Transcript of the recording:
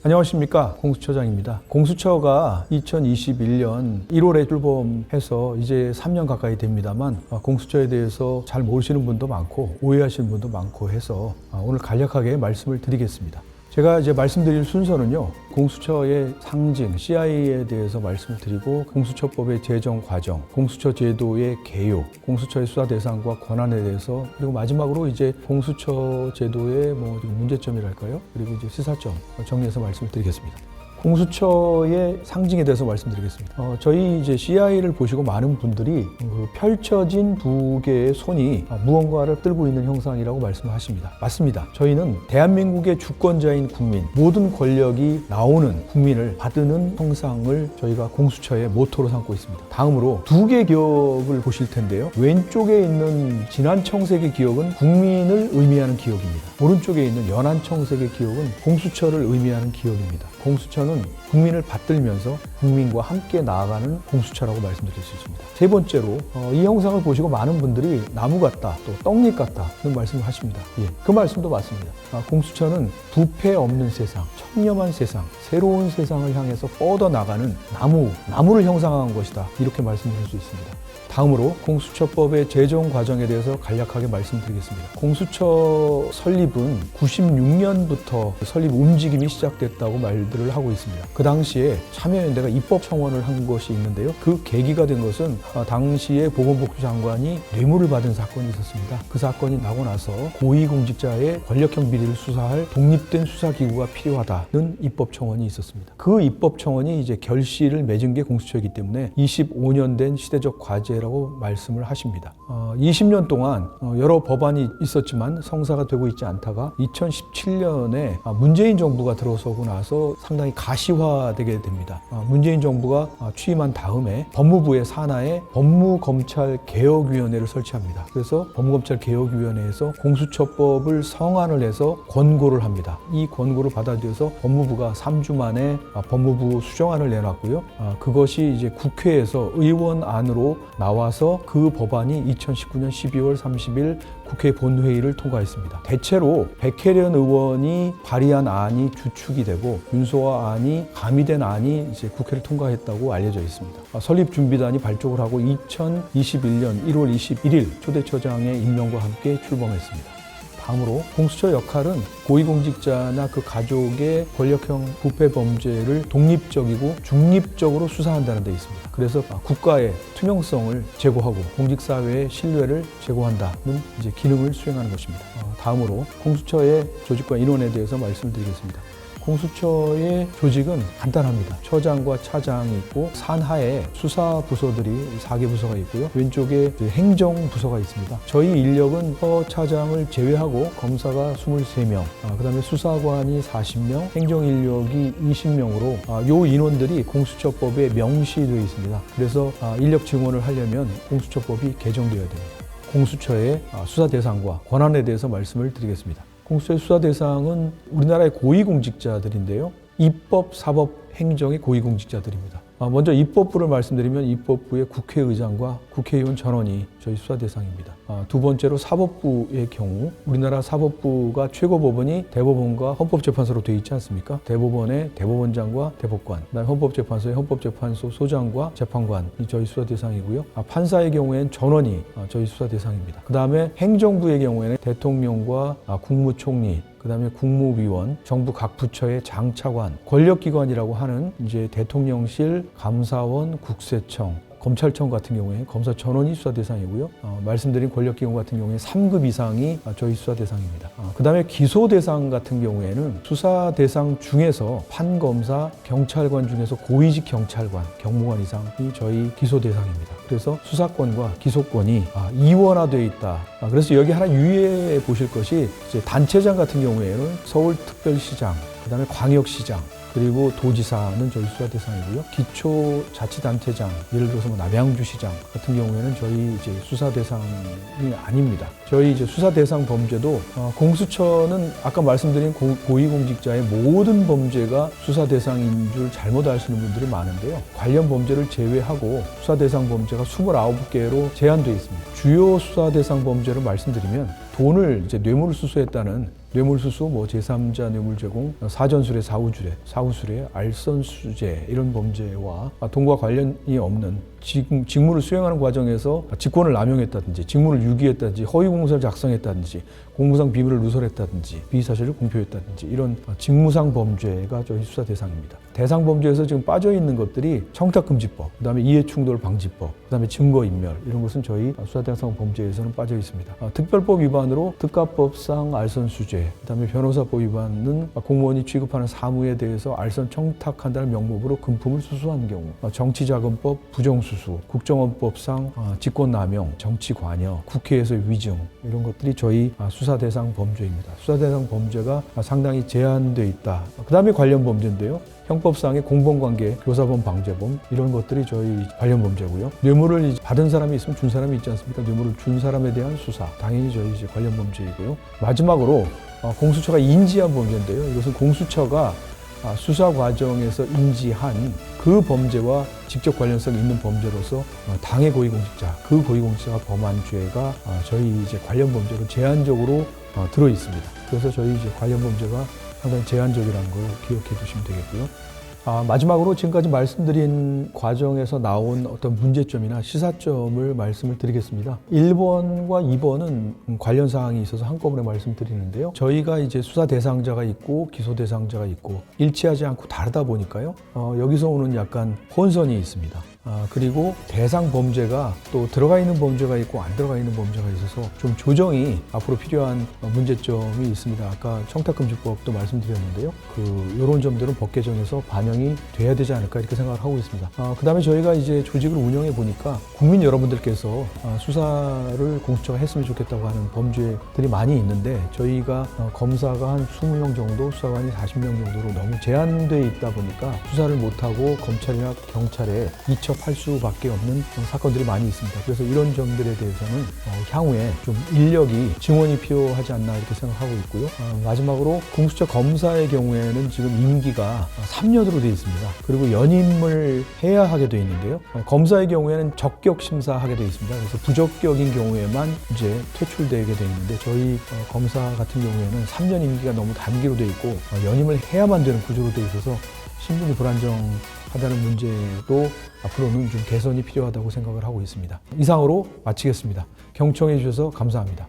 안녕하십니까, 공수처장입니다. 공수처가 2021년 1월에 출범해서 이제 3년 가까이 됩니다만 공수처에 대해서 잘 모르시는 분도 많고 오해하시는 분도 많고 해서 오늘 간략하게 말씀을 드리겠습니다. 제가 이제 말씀드릴 순서는요, 공수처의 상징 CIA에 대해서 말씀을 드리고, 공수처법의 제정 과정, 공수처 제도의 개요, 공수처의 수사 대상과 권한에 대해서, 그리고 마지막으로 이제 공수처 제도의 문제점이랄까요? 그리고 이제 시사점 정리해서 말씀을 드리겠습니다. 공수처의 상징에 대해서 말씀드리겠습니다. 저희 이제 CIA를 보시고 많은 분들이 펼쳐진 두 개의 손이 무언가를 들고 있는 형상이라고 말씀을 하십니다. 맞습니다. 저희는 대한민국의 주권자인 국민, 모든 권력이 나오는 국민을 받드는 형상을 저희가 공수처의 모토로 삼고 있습니다. 다음으로 두 개의 기억을 보실 텐데요. 왼쪽에 있는 진안청색의 기억은 국민을 의미하는 기억입니다. 오른쪽에 있는 연안청색의 기억은 공수처를 의미하는 기억입니다. 공수처는 국민을 받들면서 국민과 함께 나아가는 공수처라고 말씀드릴 수 있습니다. 세 번째로 이 형상을 보시고 많은 분들이 나무 같다, 또 떡잎 같다는 말씀을 하십니다. 그 말씀도 맞습니다. 공수처는 부패 없는 세상, 청렴한 세상, 새로운 세상을 향해서 뻗어나가는 나무를 형상화한 것이다, 이렇게 말씀드릴 수 있습니다. 다음으로 공수처법의 제정 과정에 대해서 간략하게 말씀드리겠습니다. 공수처 설립은 96년부터 설립 움직임이 시작됐다고 말들을 하고 있습니다. 그 당시에 참여연대가 입법 청원을 한 것이 있는데요. 그 계기가 된 것은 당시에 보건복지부 장관이 뇌물을 받은 사건이 있었습니다. 그 사건이 나고 나서 고위공직자의 권력형 비리를 수사할 독립된 수사기구가 필요하다는 입법 청원이 있었습니다. 그 입법 청원이 이제 결실을 맺은 게 공수처이기 때문에 25년 된 시대적 과제라고 말씀을 하십니다. 20년 동안 여러 법안이 있었지만 성사가 되고 있지 않다가 2017년에 문재인 정부가 들어서고 나서 상당히 가시화되게 됩니다. 문재인 정부가 취임한 다음에 법무부의 산하에 법무검찰개혁위원회를 설치합니다. 그래서 법무검찰개혁위원회에서 공수처법을 성안을 해서 권고를 합니다. 이 권고를 받아들여서 법무부가 3주 만에 법무부 수정안을 내놨고요. 그것이 이제 국회에서 의원안으로 나와서 그 법안이 2019년 12월 30일 국회 본회의를 통과했습니다. 대체로 백혜련 의원이 발의한 안이 주축이 되고 윤소아 안이 가미된 안이 이제 국회를 통과했다고 알려져 있습니다. 설립준비단이 발족을 하고 2021년 1월 21일 초대처장의 임명과 함께 출범했습니다. 다음으로 공수처 역할은 고위공직자나 그 가족의 권력형 부패 범죄를 독립적이고 중립적으로 수사한다는 데 있습니다. 그래서 국가의 투명성을 제고하고 공직사회의 신뢰를 제고한다는 이제 기능을 수행하는 것입니다. 다음으로 공수처의 조직과 인원에 대해서 말씀드리겠습니다. 공수처의 조직은 간단합니다. 처장과 차장이 있고 산하에 수사부서들이 4개 부서가 있고요. 왼쪽에 행정부서가 있습니다. 저희 인력은 처차장을 제외하고 검사가 23명, 그 다음에 수사관이 40명, 행정인력이 20명으로 이 인원들이 공수처법에 명시되어 있습니다. 그래서 인력 증원을 하려면 공수처법이 개정되어야 됩니다. 공수처의 수사 대상과 권한에 대해서 말씀을 드리겠습니다. 공수처의 수사 대상은 우리나라의 고위공직자들인데요. 입법, 사법, 행정의 고위공직자들입니다. 먼저 입법부를 말씀드리면 입법부의 국회의장과 국회의원 전원이 저희 수사 대상입니다. 두 번째로 사법부의 경우 우리나라 사법부가 최고법원이 대법원과 헌법재판소로 되어 있지 않습니까? 대법원의 대법원장과 대법관, 그다음에 헌법재판소의 헌법재판소 소장과 재판관이 저희 수사 대상이고요. 판사의 경우에는 전원이 저희 수사 대상입니다. 그다음에 행정부의 경우에는 대통령과 국무총리, 그 다음에 국무위원, 정부 각 부처의 장차관, 권력기관이라고 하는 이제 대통령실, 감사원, 국세청, 검찰청 같은 경우에 검사 전원이 수사 대상이고요. 말씀드린 권력기관 같은 경우에 3급 이상이 저희 수사 대상입니다. 그 다음에 기소 대상 같은 경우에는 수사 대상 중에서 판검사, 경찰관 중에서 고위직 경찰관, 경무관 이상이 저희 기소 대상입니다. 그래서 수사권과 기소권이 이원화되어 있다. 그래서 여기 하나 유의해 보실 것이 이제 단체장 같은 경우에는 서울특별시장, 그 다음에 광역시장, 그리고 도지사는 저희 수사 대상이고요. 기초자치단체장, 예를 들어서 남양주시장 같은 경우에는 저희 이제 수사 대상이 아닙니다. 저희 이제 수사 대상 범죄도 공수처는 아까 말씀드린 고위공직자의 모든 범죄가 수사 대상인 줄 잘못 아시는 분들이 많은데요. 관련 범죄를 제외하고 수사 대상 범죄가 29개로 제한되어 있습니다. 주요 수사 대상 범죄를 말씀드리면 돈을 이제 뇌물을 수수했다는 뇌물수수, 제3자 뇌물 제공, 사전수뢰, 사후수뢰, 알선수재 이런 범죄와 돈과 관련이 없는 직무를 수행하는 과정에서 직권을 남용했다든지 직무를 유기했다든지 허위공문서를 작성했다든지 공무상 비밀을 누설했다든지 비사실을 공표했다든지 이런 직무상 범죄가 저희 수사 대상입니다. 대상 범죄에서 지금 빠져 있는 것들이 청탁금지법, 그다음에 이해충돌방지법, 그다음에 증거인멸 이런 것은 저희 수사 대상 범죄에서는 빠져 있습니다. 특별법 위반으로 특가법상 알선수재, 그다음에 변호사법 위반은 공무원이 취급하는 사무에 대해서 알선 청탁한다는 명목으로 금품을 수수하는 경우, 정치자금법 부정수수, 국정원법상 직권남용, 정치관여, 국회에서의 위증 이런 것들이 저희 수사 대상 범죄입니다. 수사 대상 범죄가 상당히 제한되어 있다. 그다음에 관련 범죄인데요. 형법상의 공범관계, 교사범, 방제범 이런 것들이 저희 관련 범죄고요. 뇌물을 받은 사람이 있으면 준 사람이 있지 않습니까? 뇌물을 준 사람에 대한 수사, 당연히 저희 이제 관련 범죄이고요. 마지막으로 공수처가 인지한 범죄인데요. 이것은 공수처가 수사 과정에서 인지한 그 범죄와 직접 관련성 있는 범죄로서 당의 고위공직자, 그 고위공직자가 범한 죄가 저희 이제 관련 범죄로 제한적으로 들어 있습니다. 그래서 저희 이제 관련 범죄가 상당히 제한적이라는 걸 기억해 두시면 되겠고요. 마지막으로 지금까지 말씀드린 과정에서 나온 어떤 문제점이나 시사점을 말씀을 드리겠습니다. 1번과 2번은 관련 사항이 있어서 한꺼번에 말씀드리는데요. 저희가 이제 수사 대상자가 있고 기소 대상자가 있고 일치하지 않고 다르다 보니까요. 여기서 오는 약간 혼선이 있습니다. 그리고 대상 범죄가 또 들어가 있는 범죄가 있고 안 들어가 있는 범죄가 있어서 좀 조정이 앞으로 필요한 문제점이 있습니다. 아까 청탁금지법도 말씀드렸는데요. 이런 점들은 법 개정에서 반영이 돼야 되지 않을까 이렇게 생각을 하고 있습니다. 그다음에 저희가 이제 조직을 운영해 보니까 국민 여러분들께서 수사를 공수처가 했으면 좋겠다고 하는 범죄들이 많이 있는데 저희가 검사가 한 20명 정도, 수사관이 40명 정도로 너무 제한돼 있다 보니까 수사를 못하고 검찰이나 경찰에 이첩할 수밖에 없는 사건들이 많이 있습니다. 그래서 이런 점들에 대해서는 향후에 좀 인력이 증원이 필요하지 않나 이렇게 생각하고 있고요. 마지막으로 공수처 검사의 경우에는 지금 임기가 3년으로 되어 있습니다. 그리고 연임을 해야 하게 되어 있는데요. 검사의 경우에는 적격 심사하게 되어 있습니다. 그래서 부적격인 경우에만 이제 퇴출되게 되어 있는데 저희 검사 같은 경우에는 3년 임기가 너무 단기로 되어 있고 연임을 해야만 되는 구조로 되어 있어서 신분이 불안정하다는 문제도 앞으로는 좀 개선이 필요하다고 생각을 하고 있습니다. 이상으로 마치겠습니다. 경청해 주셔서 감사합니다.